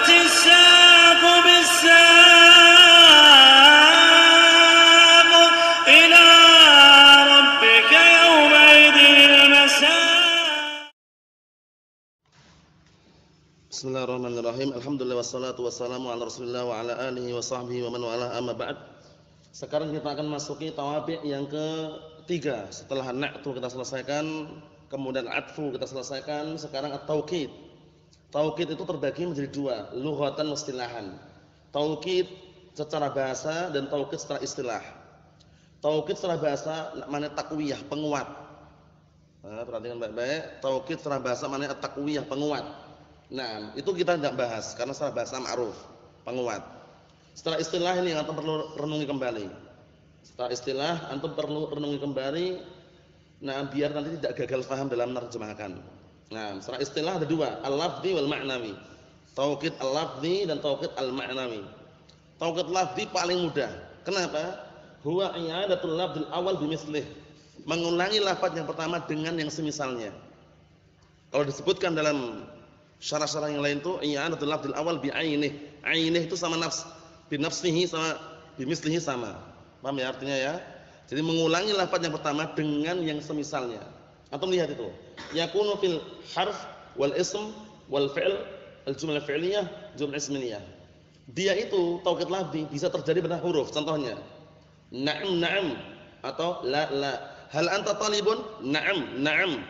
والتفت الساق بالساق إلى ربك يومئذ المساق. Bismillahirrahmanirrahim. Alhamdulillah wassalatu wassalamu ala Rasulillah wa ala alihi wa sahbihi wa man wala, amma ba'd. Sekarang kita akan masuki tawabi' yang ketiga. Setelah na'tu kita selesaikan, kemudian atfu kita selesaikan, sekarang at-taukid. Taukid itu terbagi menjadi dua, lughatan wa istilahan. Taukid secara bahasa dan taukid secara istilah. Taukid secara bahasa maknanya takwiyah, penguat. Nah, perhatikan baik-baik. Taukid secara bahasa maknanya takwiyah, penguat. Nah, itu kita tidak bahas karena secara bahasa ma'ruf, penguat. Setelah istilah ini yang antum perlu renungi kembali. Setelah istilah antum perlu renungi kembali. Nah, biar nanti tidak gagal paham dalam menerjemahkan. Nah, setelah istilah ada dua, al-lafzi wal ma'nawi. Taukid al-lafzi dan taukid al-ma'nawi. Taukid lafzi paling mudah. Kenapa? Huwa i'adatul lafzil awal bimislih. Mengulangi lafaz yang pertama dengan yang semisalnya. Kalau disebutkan dalam syarah-syarah yang lain itu i'adatul lafzil awal bi'ainih. Ainih itu sama nafs, binafsihi sama bimislihi sama. Paham ya artinya ya? Jadi mengulangi lafaz yang pertama dengan yang semisalnya. Antum lihat itu. Yakunu fil harf wal ism wal fi'l al jumlah fi'liyah, jumlah ismiyah. Dia itu taukid lafzi bisa terjadi pada huruf. Contohnya na'am na'am atau la la. Hal anta talibun? Na'am na'am.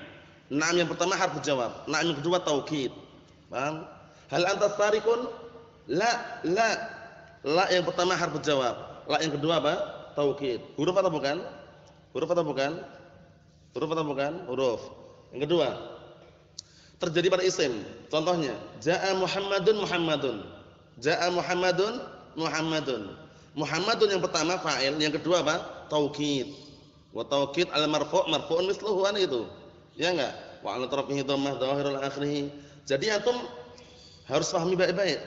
Na'am yang pertama harf jawab. Na'am yang kedua taukid. Paham? Hal anta sarikun? La la. La yang pertama harf jawab. La yang kedua apa? Taukid. Huruf atau bukan? Huruf atau bukan? Huruf atau bukan? Huruf. Yang kedua, terjadi pada isim. Contohnya, jaa Muhammadun Muhammadun. Jaa Muhammadun Muhammadun. Muhammadun yang pertama fa'il, yang kedua apa? Taukid. Wa taukid al-marfu' marfu'un misluhu an itu. Ya enggak? Wa 'ala tarfihi dhammah dhahirul akhirih. Jadi antum harus pahami baik-baik.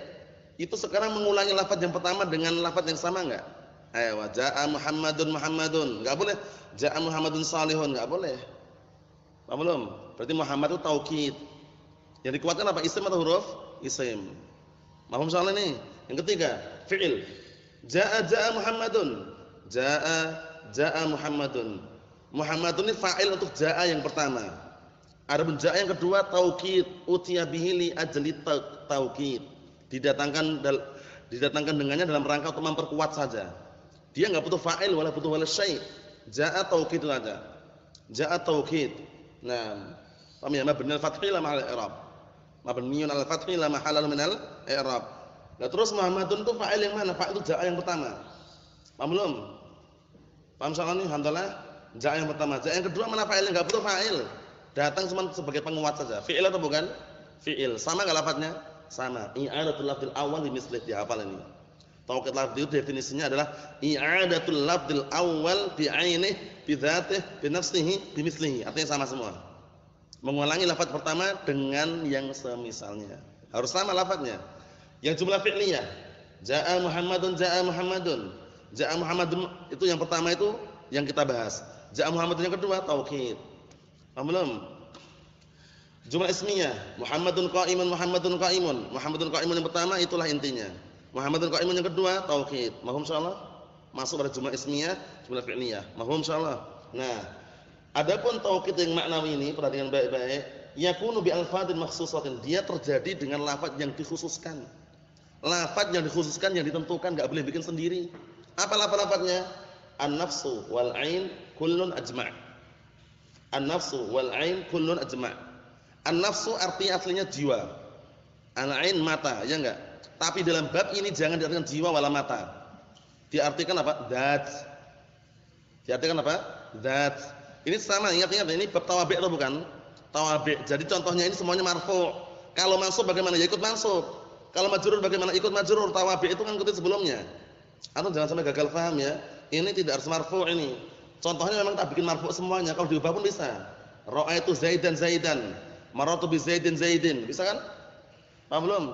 Itu sekarang mengulangi lafaz yang pertama dengan lafaz yang sama enggak? Ayo, jaa Muhammadun Muhammadun. Enggak boleh. Jaa Muhammadun salihun, enggak boleh. Paham belum? Berarti Muhammad itu taukid. Yang dikuatkan apa? Isim atau huruf? Isim. Paham soal ini? Yang ketiga, fi'il. Jaa Muhammadun. Jaa Muhammadun. Muhammadun ini fa'il untuk jaa yang pertama. Adapun jaa yang kedua taukid. Utiya bihi li ajli taukid. Didatangkan dengannya dalam rangka untuk memperkuat saja. Dia enggak butuh fa'il wala butuh wala syai'. Jaa taukid saja. Jaa taukid. Nah, paham ya? Mabni al-fathi la mahal i'rab. Mabniun al-fathi la mahal min al-i'rab. Nah, terus Muhammadun itu fa'il yang mana? Fa'il itu jaa yang pertama. Paham belum? Paham soal ini? Alhamdulillah. Jaa yang pertama. Jaa yang kedua mana fa'ilnya? Enggak butuh fa'il. Datang cuma sebagai penguat saja. Fi'il atau bukan? Fi'il. Sama enggak lafadznya? Sama. I'adatul lafzil awwal bimislih, dihafal ini. Taukid lafzi itu definisinya adalah i'adatul lafzil awwal bi'ainihi, bi dzatihi, bi nafsihi, bi mislihi. Artinya sama semua. Mengulangi lafaz pertama dengan yang semisalnya. Harus sama lafaznya. Yang jumlah fi'liyah. Jaa Muhammadun, jaa Muhammadun. Jaa Muhammadun itu yang pertama itu yang kita bahas. Jaa Muhammadun yang kedua taukid. Paham belum? Jumlah ismiyah. Muhammadun qa'imun, Muhammadun qa'imun. Muhammadun qa'imun yang pertama itulah intinya. Muhammadun qa'imun yang kedua taukid. Mahum insyaallah? Masuk pada jumlah ismiyah, jumlah fi'liyah. Mahum insyaallah? Nah, adapun taukid yang maknawi ini perhatikan baik-baik, yakunu bi alfadin makhsusatin. Dia terjadi dengan lafaz yang dikhususkan. Lafaz yang dikhususkan yang ditentukan, enggak boleh bikin sendiri. Apa lafaz-lafaznya? An-nafsu wal 'ain kullun ajma'. An-nafsu wal 'ain kullun ajma'. An-nafsu artinya aslinya jiwa. Al-'ain mata, ya enggak? Tapi dalam bab ini jangan diartikan jiwa wala mata. Diartikan apa? Dzat. Diartikan apa? Dzat. Ini sama, ingat-ingat ini bab tawabi' atau bukan? Tawabi'. Jadi contohnya ini semuanya marfu'. Kalau mansub bagaimana? Ya ikut mansub. Kalau majrur bagaimana? Ikut majrur. Tawabi' itu kan ikuti sebelumnya. Atau jangan sampai gagal paham ya. Ini tidak harus marfu' ini. Contohnya memang tak bikin marfu' semuanya. Kalau diubah pun bisa. Ra'aitu Zaidan Zaidan. Marartu bi Zaidin Zaidin. Bisa kan? Paham belum?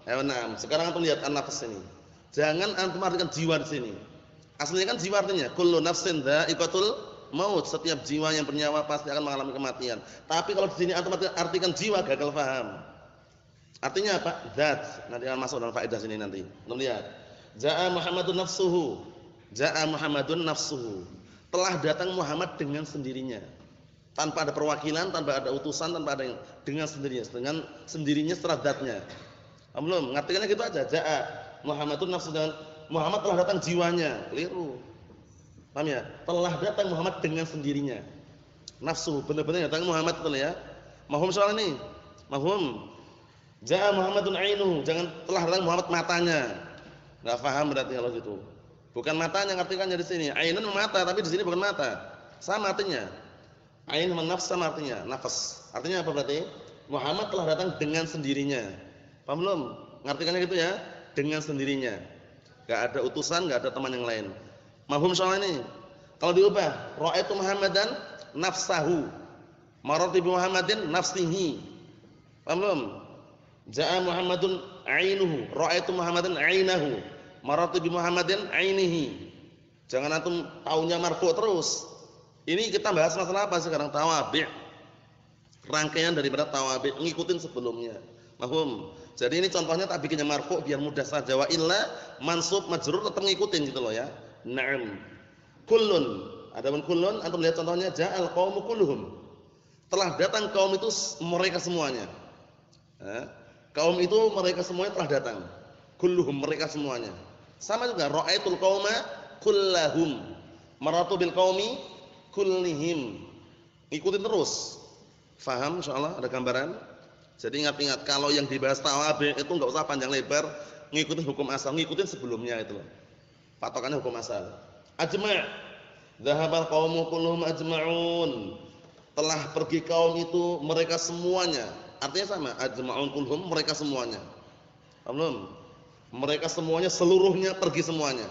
Ayo, nah, sekarang antum lihat an-nafs ini. Jangan antum artikan jiwa di sini. Aslinya kan jiwa artinya kullu nafsin dha'iqatul maut. Setiap jiwa yang bernyawa pasti akan mengalami kematian. Tapi kalau di sini antum artikan jiwa gagal paham. Artinya apa? Dzat. Nanti akan masuk dalam faedah sini nanti. Kita lihat. Jaa Muhammadun nafsuhu. Jaa Muhammadun nafsuhu. Telah datang Muhammad dengan sendirinya. Tanpa ada perwakilan, tanpa ada utusan, tanpa ada yang, dengan sendirinya secara dzatnya. Belum, ngartikannya gitu aja. Jaa Muhammadun nafsuhu, dengan Muhammad telah datang jiwanya. Keliru. Paham ya? Telah datang Muhammad dengan sendirinya. Nafsu, benar-benar datang Muhammad itu ya. Mahum soal ini. Mahum. Jaa Muhammadun ainuhu, jangan telah datang Muhammad matanya. Enggak paham berarti kalau gitu. Bukan matanya, ngartikannya di sini. Ainun mata, tapi di sini bukan mata. Sama artinya. Ain sama nafs sama artinya, nafas. Artinya apa berarti? Muhammad telah datang dengan sendirinya. Paham belum? Ngartikannya gitu ya, dengan sendirinya. Enggak ada utusan, enggak ada teman yang lain. Mahum soal ini. Kalau diubah, ra'aitu Muhammadan nafsahu. Marartu bi Muhammadin nafsihi. Paham belum? Jaa Muhammadun ainuhu, ra'aitu Muhammadan ainahu. Marartu bi Muhammadin ainihi. Jangan antum taunya marfu terus. Ini kita bahas masalah apa sekarang? Tawabi'. Rangkaian daripada tawabi', ngikutin sebelumnya. Mahum. Jadi ini contohnya tak bikinnya marfu biar mudah saja. Wa illa mansub majrur tetap ngikutin gitu loh ya. Na'am. Kullun. Adapun kullun antum lihat contohnya ja'al qaumu kulluhum. Telah datang kaum itu mereka semuanya. Kaum itu mereka semuanya telah datang. Kulluhum mereka semuanya. Sama juga ra'aitul qauma kullahum. Maratu bil qaumi kullihim. Ikutin terus. Faham insyaallah, ada gambaran? Jadi ingat-ingat kalau yang dibahas tawabi itu enggak usah panjang lebar, ngikutin hukum asal, ngikutin sebelumnya itu loh. Patokannya hukum asal. Ajma'. Dhahabal qaumu kulluhum ajma'un. Telah pergi kaum itu mereka semuanya. Artinya sama, ajma'un kulluhum mereka semuanya. Paham belum? Mereka semuanya seluruhnya pergi semuanya.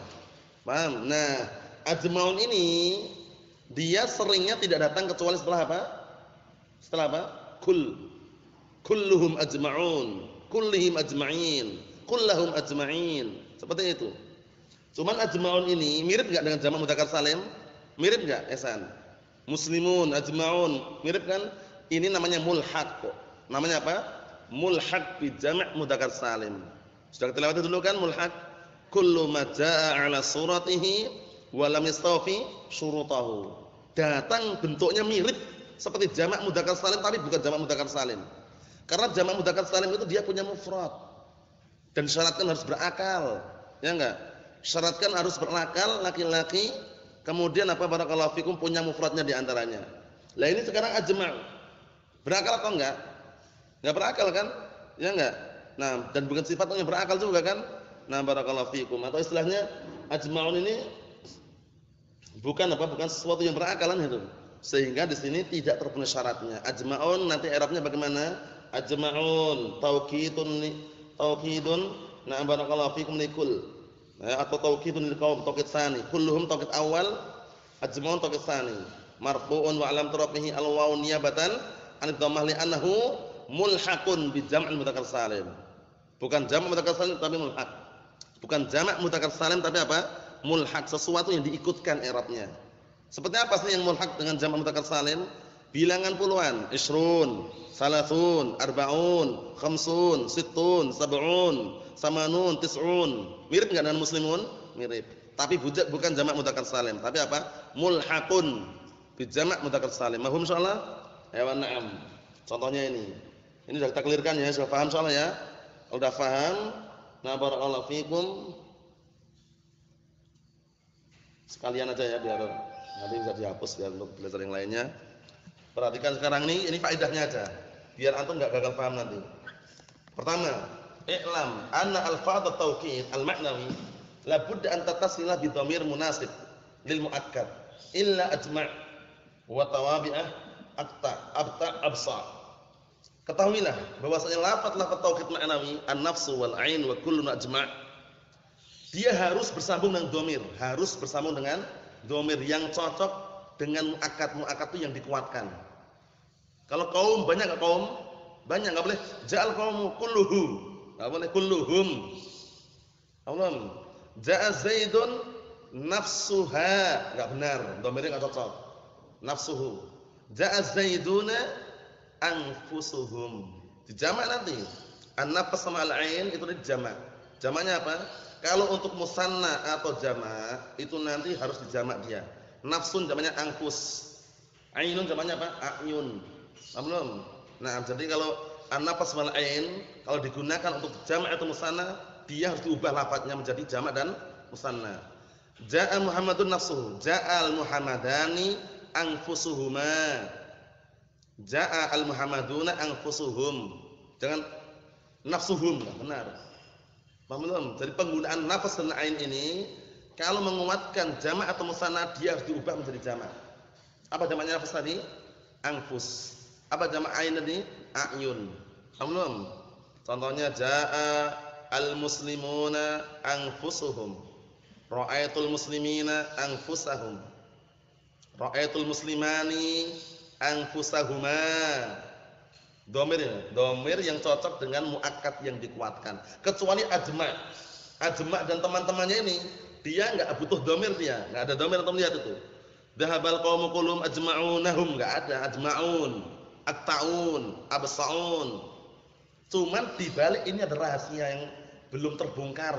Paham? Nah, ajma'un ini dia seringnya tidak datang kecuali setelah apa? Setelah apa? Kulluhum ajma'un, kullihim ajma'in, kullahum ajma'in. Seperti itu. Cuman ajma'un ini mirip enggak dengan jamak mudzakkar salim? Mirip enggak, Ehsan? Muslimun ajma'un, mirip kan? Ini namanya mulhaq. Namanya apa? Mulhaq bi jamak mudzakkar salim. Sudah kita lewati dulu kan mulhaq? Kullu ma jaa'a 'ala suratihi wa lam yastawfi syurutahu. Datang bentuknya mirip seperti jamak mudzakkar salim tapi bukan jamak mudzakkar salim. Karena jamak mudzakkar salim itu dia punya mufrad. Dan syaratkan harus berakal. Ya enggak? Syaratkan harus berakal laki-laki, kemudian apa barakallahu fikum punya mufradnya di antaranya. Lah ini sekarang ajma'. Berakal atau enggak? Enggak berakal kan? Ya enggak? Nah, dan bukan sifatnya berakal juga kan? Nah, barakallahu fikum. Atau istilahnya ajma'un ini bukan apa? Bukan sesuatu yang berakalan itu. Sehingga di sini tidak terpenuhi syaratnya. Ajma'un nanti i'rabnya bagaimana? Ajma'un taukidun na barakallahu fikum likul. Atau taukidun lil qaum taukid tsani. Kulluhum taukid awal, ajma'un taukid tsani. Marfu'un wa alam tarafihi al-wawu niyabatan an dhammah li annahu mulhaqun bi jam'il mudzakkar salim. Bukan jamak mudzakkar salim tapi mulhaq. Bukan jamak mudzakkar salim tapi apa? Mulhaq, sesuatu yang diikutkan i'rabnya. Seperti apa sih yang mulhaq dengan jamak mudzakkar salim? Bilangan puluhan, isrun, salasun, arba'un, khamsun, sittun, sab'un, samanun, tis'un. Mirip enggak dengan muslimun? Mirip. Tapi bukan jamak mudzakkar salim, tapi apa? Mulhaqun bi jamak mudzakkar salim. Mahum insyaallah? Ya wa na'am. Contohnya ini. Ini sudah kita clearkan ya, sudah paham soalnya ya? Sudah paham? Nah, barakallahu fikum. Sekalian aja ya biar nanti bisa dihapus biar untuk belajar yang lainnya. Perhatikan sekarang ini faedahnya aja. Biar antum enggak gagal paham nanti. Pertama, i'lam anna al-fadh at-tawkid al-ma'nawi la budda an tatasila bi dhamir munasib lil muakkad illa ajma' wa tawabi'ah abta absa. Ketahuilah bahwasanya lafaz tauhid ma'nawi an-nafsu wal 'ain wa kullun ajma' dia harus bersambung dengan dhamir, harus bersambung dengan dhamir yang cocok dengan muakkad itu yang dikuatkan. Kalau kaum banyak enggak kaum? Banyak enggak boleh ja'al qaumu kulluhum. Enggak boleh kulluhum. Allah. Ja'a Zaidun nafsuha, enggak benar, dhamirnya enggak cocok. Nafsuhu. Ja'a Zaiduna anfusuhum. Dijamak nanti. An-nafs sama al-ain itu dijamak. Jamaknya apa? Kalau untuk musanna atau jamak itu nanti harus dijamak dia. Nafsun jamaknya angfus. Ainun jamaknya apa? A'yun. Paham belum? Nah, jadi kalau an-nafs wal ain kalau digunakan untuk jamak atau musanna, dia harus diubah lafadznya menjadi jamak dan musanna. Ja'a Muhammadun nafsuhu, ja'al Muhammadani anfusuhuma. Ja'a al-Muhammaduna anfusuhum. Jangan nafsuhum, benar. Paham belum? Jadi penggunaan nafas dan ain ini kalau menguatkan jamak atau musanna dia harus diubah menjadi jamak. Apa jamaknya nafas tadi? Anfus. Apa jamak ain tadi? A'yun. Paham belum? Contohnya jaa al-muslimuna anfusuhum. Ra'aitul muslimina anfusahum. Ra'aitul muslimani anfusahuma. Domir yang cocok dengan muakkad yang dikuatkan. Kecuali ajma'. Ajma' dan teman-temannya ini dia enggak butuh domir dia, enggak ada domir atau lihat itu. Dhahabal qaumu kullum ajma'unahum, enggak ada ajma'un, aqta'un, absa'un. Cuman di balik ini ada rahasia yang belum terbongkar.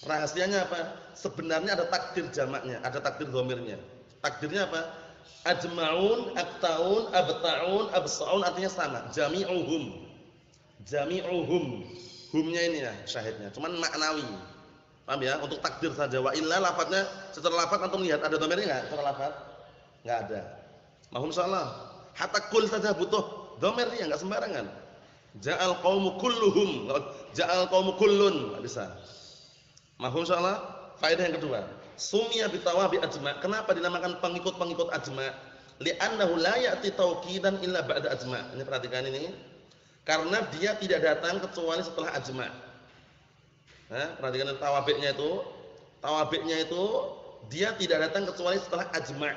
Rahasianya apa? Sebenarnya ada takdir jamaknya, ada takdir domirnya. Takdirnya apa? Ajma'un, aqta'un, abta'un, absa'un artinya sama. Jami'uhum. Jami'uhum. Humnya ini ya syahidnya. Cuman maknawi. Paham ya? Untuk takdir saja. Wa illa lafadznya secara lafadz antum lihat ada domirnya enggak? Secara lafadz enggak ada. Mahum insyaallah. Hatta kul saja butuh domir dia enggak sembarangan. Ja'al qaumu kulluhum. Ja'al qaumu kullun enggak bisa. Mahum insyaallah. Faedah yang kedua. Sumia bitawabi ajma'. Kenapa dinamakan pengikut-pengikut ajma'? Li'annahu la ya'ti tauqidan illa ba'da ajma'. Ini perhatikan ini. Karena dia tidak datang kecuali setelah ajma'. Nah, perhatikan tawabi'nya itu. Tawabi'nya itu dia tidak datang kecuali setelah ajma'.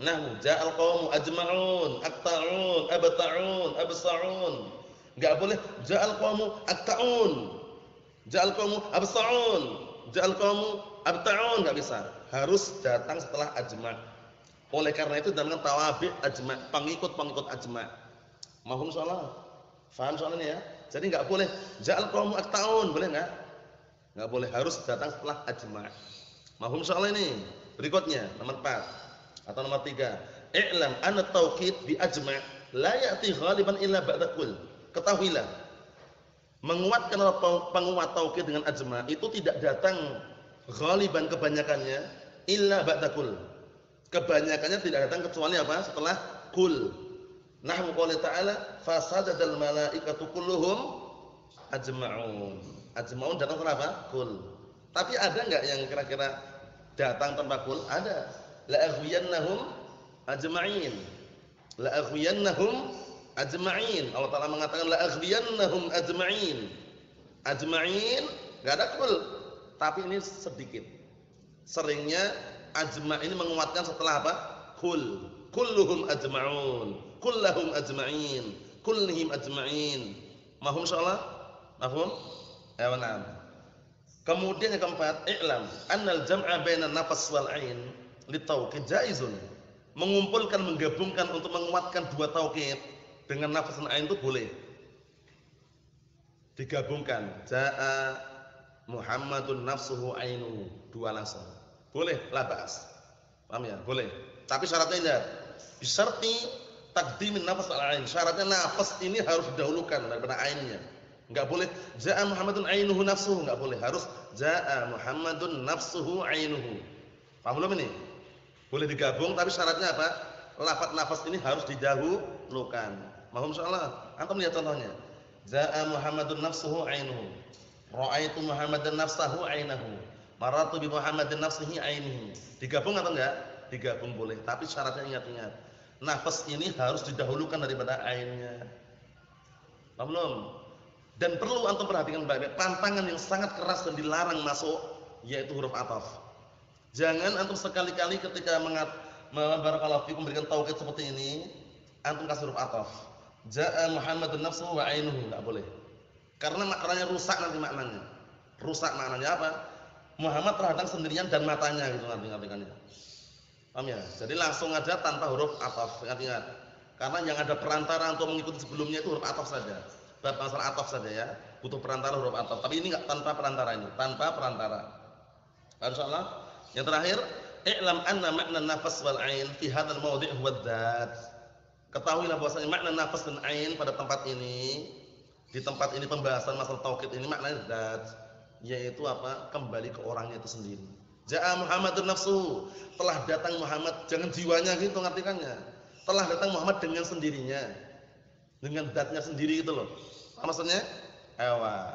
Nah, ja'al qaumu ajma'un, aqta'un, abta'un, absa'un. Enggak boleh ja'al qaumu aqta'un. Ja'al qaumu absa'un. Ja'al qaumu abta'un, enggak bisa. Harus datang setelah ajma'. Oleh karena itu dinamakan tawabi' ajma', pengikut-pengikut ajma'. Mahum insyaallah. Faham soal ini ya? Jadi enggak boleh ja'al qaumu aqta'un, boleh enggak? Enggak boleh, harus datang setelah ajma'. Mahum insyaallah ini. Berikutnya nomor 4 atau nomor 3. I'lam anna tauqid bi ajma' la ya'ti ghaliban illa ba'da kull. Ketahuilah, menguatkan atau penguat tauqid dengan ajma' itu tidak datang ghaliban kebanyakannya illa ba'da kull. Kebanyakannya tidak datang kecuali apa? Setelah kul. Nahwu qouli ta'ala fasajadal malaikatu kulluhum ajma'un. Ajma'un datang setelah apa? Kul. Tapi ada enggak yang kira-kira datang tanpa kul? Ada. La aghwiyannahum ajma'in. La aghwiyannahum ajma'in. Allah Ta'ala mengatakan la aghwiyannahum ajma'in. Ajma'in enggak ada kul. Tapi ini sedikit. Seringnya ajma' ini menguatkan setelah apa? Kul. Kulluhum ajma'un. Kullahum ajma'in. Kullihim ajma'in. Mahum insyaallah? Mahum? Ya, na'am. Kemudian yang keempat, i'lam annal jam'a bainan nafas wal 'ain litauqid jaizun. Mengumpulkan, menggabungkan untuk menguatkan dua tauqid dengan nafas dan ain itu boleh. Digabungkan. Ja'a Muhammadun nafsuhu ainu, dua langsung. Boleh, la ba'as. Paham ya? Boleh. Tapi syaratnya ingat, bisyarti taqdimin nafas al-ain. Syaratnya nafas ini harus didahulukan daripada ainnya. Enggak boleh ja'a Muhammadun ainuhu nafsuhu, enggak boleh. Harus ja'a Muhammadun nafsuhu ainuhu. Paham belum ini? Boleh digabung tapi syaratnya apa? Lafaz nafas ini harus didahulukan. Mahum insyaallah. Antum lihat contohnya. Ja'a Muhammadun nafsuhu ainuhu. Ra'aitu Muhammadan nafsahu ainahu. Marartu bi Muhammadin nafsihi ainihi. Digabung atau enggak? Digabung boleh, tapi syaratnya ingat-ingat. Nafas ini harus didahulukan daripada ainnya. Paham belum? Dan perlu antum perhatikan baik-baik, pantangan yang sangat keras dan dilarang masuk yaitu huruf athaf. Jangan antum sekali-kali ketika barakallahu fikum memberikan tauqid seperti ini, antum kasih huruf athaf. Ja'a Muhammadun nafsuhu wa ainuhu, enggak boleh. Karena maknanya rusak nanti maknanya. Rusak maknanya apa? Muhammad terhadap sendirian dan matanya gitu nanti artikannya. Paham ya? Jadi langsung aja tanpa huruf athaf, ingat-ingat. Karena yang ada perantara untuk mengikuti sebelumnya itu huruf athaf saja. bab masalah ataf saja ya. Butuh perantara huruf ataf. Tapi ini enggak tanpa perantara ini, tanpa perantara. Insyaallah. Yang terakhir, i'lam anna makna nafas wal ain fi hadzal mawdi' huwa dzat. Ketahuilah bahwasanya makna nafas dan ain pada tempat ini, di tempat ini pembahasan masalah tauhid ini maknanya dzat, yaitu apa? Kembali ke orangnya itu sendiri. Ja'a Muhammadun nafsuhu, telah datang Muhammad, jangan jiwanya gitu ngartikannya. Telah datang Muhammad dengan sendirinya. Dengan dzatnya sendiri gitu loh. Apa maksudnya? Ewa.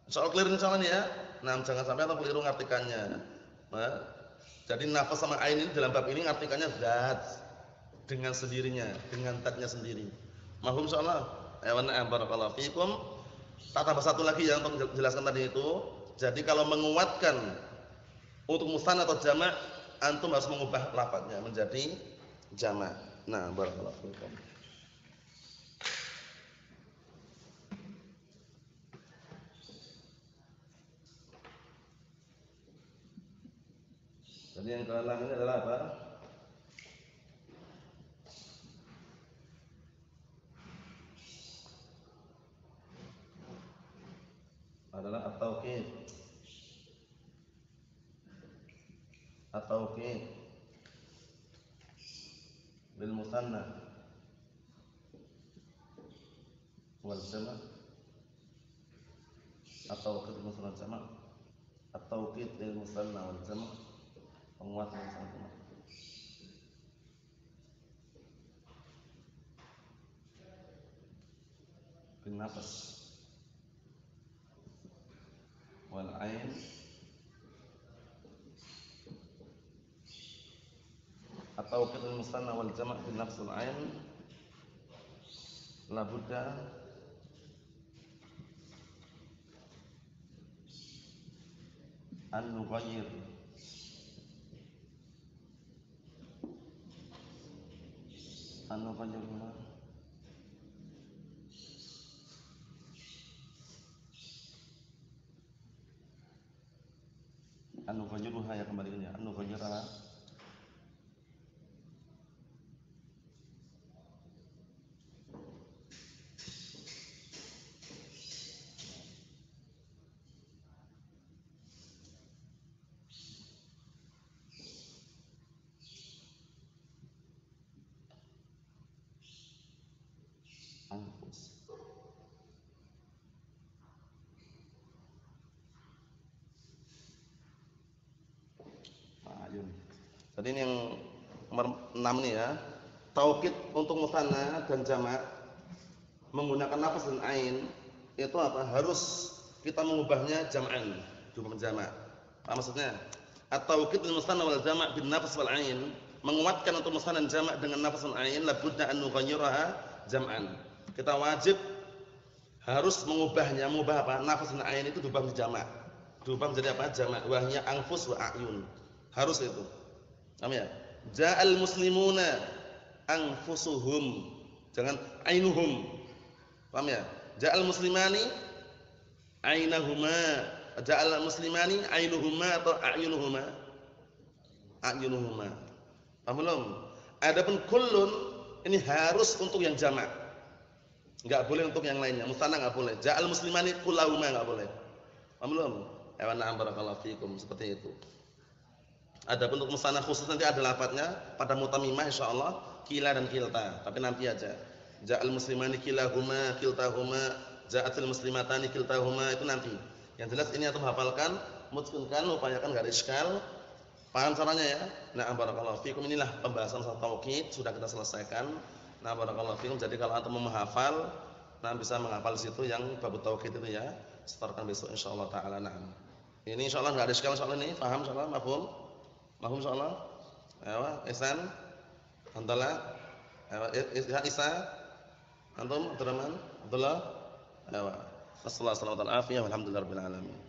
Insyaallah clear insyaallah nih ya. Nah, jangan sampai atau keliru ngartikannya. Nah, jadi nafas sama ain ini dalam bab ini ngartikannya zat dengan sendirinya, dengan dzatnya sendiri. Mahum insyaallah. Ewa na'am barakallahu fikum. Tak tambah satu lagi ya untuk menjelaskan tadi itu. Jadi kalau menguatkan untuk musanna atau jamak, antum harus mengubah lafadznya menjadi jamak. Nah, barakallahu fikum. Jadi yang keenam ini adalah apa? Adalah at-tauqid. At-tauqid lil musanna wal jama'. At-tauqid lil musanna wal jama'. At-tauqid lil musanna wal jama'. Penguatan musanna. Bin nafas wal ain atau qidul musanna wal jama' bin nafs wal ain la budda an nughayyir an nughayyiruha ya kembali ya an nughayyiraha anfus. Ayun. Jadi ini yang nomor 6 nih ya. Taukid untuk musanna dan jamak menggunakan nafas dan ain itu apa? Harus kita mengubahnya jam'an, jumlah jamak. Apa maksudnya? At-taukid lil musanna wal jamak bin nafas wal ain, menguatkan untuk musanna dan jamak dengan nafas dan ain, la budda an nughayyiraha jam'an. Kita wajib harus mengubahnya, mengubah apa? Nafas dan ain itu diubah menjadi jamak. Diubah menjadi apa? Jamak. Wahnya anfus wa a'yun. Harus itu. Paham ya? Ja'al muslimuna anfusuhum. Jangan ainuhum. Paham ya? Ja'al muslimani ainahuma. Ja'al muslimani ainuhuma atau a'yunuhuma. A'yunuhuma. Paham belum? Adapun kullun ini harus untuk yang jamak. Enggak boleh untuk yang lainnya. Musanna enggak boleh. Ja'al muslimani kullahuma enggak boleh. Paham belum? Ayo na'am barakallahu fikum, seperti itu. Adapun untuk musanna khusus nanti ada lafadznya pada mutamimah insyaallah kila dan kilta, tapi nanti aja. Ja'al muslimani kilahuma, kiltahuma, ja'atil muslimatani kiltahuma, itu nanti. Yang jelas ini antum hafalkan, mutqinkan, upayakan enggak ada iskal. Paham caranya ya? Nah, barakallahu fikum, inilah pembahasan soal tauhid sudah kita selesaikan. Nah, barakallahu fikum. Jadi kalau antum menghafal, nah bisa menghafal situ yang bab tauhid itu ya. Setorkan besok insyaallah taala. Nah. Ini insyaallah enggak ada iskal insyaallah ini, paham insyaallah, mafhum? Mahum insyaallah. Ayo, Ihsan. Alhamdulillah. Ayo, Isa. Antum, Abdurrahman, Abdullah. Ayo. Wassallallahu alaihi wasallam. Alhamdulillahirabbil alamin.